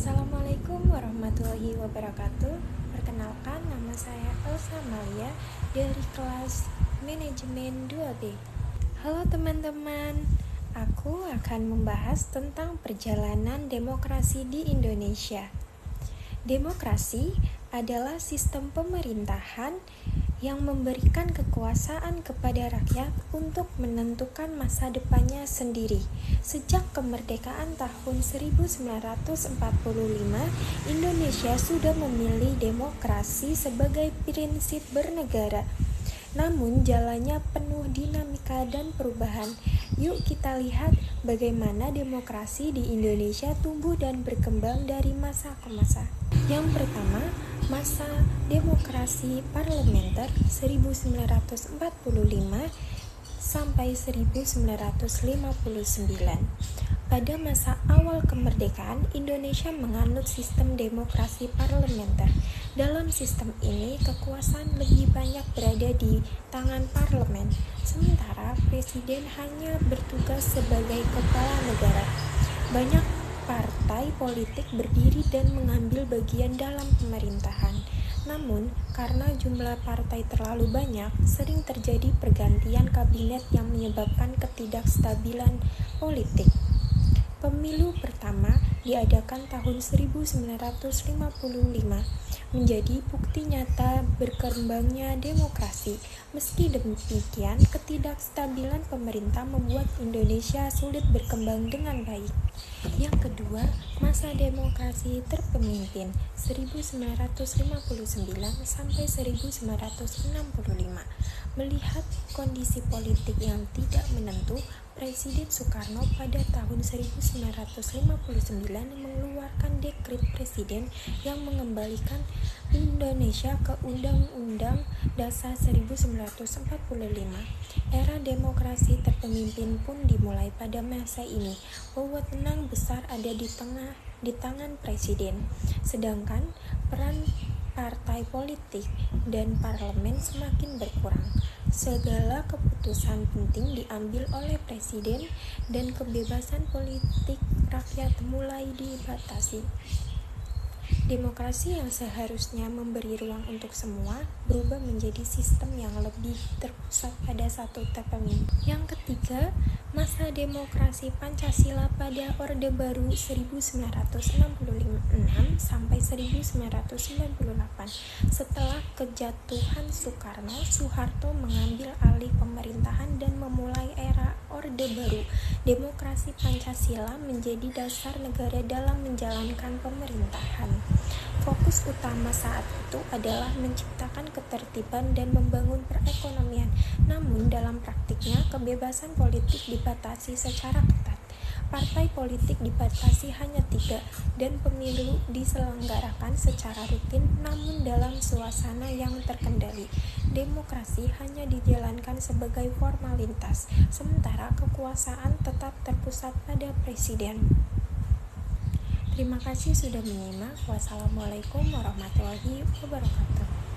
Assalamualaikum warahmatullahi wabarakatuh. Perkenalkan, nama saya Elsa Malia dari kelas Manajemen 2B. Halo teman-teman, aku akan membahas tentang perjalanan demokrasi di Indonesia. Demokrasi adalah sistem pemerintahan yang memberikan kekuasaan kepada rakyat untuk menentukan masa depannya sendiri. Sejak kemerdekaan tahun 1945, Indonesia sudah memilih demokrasi sebagai prinsip bernegara. Namun jalannya penuh dinamika dan perubahan. Yuk kita lihat bagaimana demokrasi di Indonesia tumbuh dan berkembang dari masa ke masa. Yang pertama, masa demokrasi parlementer 1945 sampai 1959. Pada masa awal kemerdekaan, Indonesia menganut sistem demokrasi parlementer. Dalam sistem ini, kekuasaan lebih banyak berada di tangan parlemen, sementara presiden hanya bertugas sebagai kepala negara. Banyak partai politik berdiri dan mengambil bagian dalam pemerintahan. Namun, karena jumlah partai terlalu banyak, sering terjadi pergantian kabinet yang menyebabkan ketidakstabilan politik. Pemilu pertama diadakan tahun 1955, menjadi bukti nyata berkembangnya demokrasi. Meski demikian, ketidakstabilan pemerintah membuat Indonesia sulit berkembang dengan baik. Yang kedua, masa demokrasi terpemimpin 1959 sampai 1965. Melihat kondisi politik yang tidak menentu, Presiden Soekarno pada tahun 1959 mengeluarkan dekret presiden yang mengembalikan Indonesia ke Undang-Undang Dasar 1945. Era demokrasi terpemimpin pun dimulai pada masa ini. Wewenang besar ada di tangan presiden, sedangkan peran partai politik dan parlemen semakin berkurang. Segala keputusan penting diambil oleh presiden dan kebebasan politik rakyat mulai dibatasi. Demokrasi yang seharusnya memberi ruang untuk semua berubah menjadi sistem yang lebih terpusat pada satu pemimpin. Yang ketiga, masa demokrasi Pancasila pada Orde Baru 1966 sampai 1998. Setelah kejatuhan Soekarno, Soeharto mengambil alih pemerintahan dan memulai era Orde Baru. Demokrasi Pancasila menjadi dasar negara dalam menjalankan pemerintahan. Fokus utama saat itu adalah menciptakan ketertiban dan membangun perekonomian. Namun dalam praktiknya, kebebasan politik dibatasi secara ketat. Partai politik dibatasi hanya 3 dan pemilu diselenggarakan secara rutin namun dalam suasana yang terkendali. Demokrasi hanya dijalankan sebagai formalitas, sementara kekuasaan tetap terpusat pada presiden. Terima kasih sudah menyimak. Wassalamualaikum warahmatullahi wabarakatuh.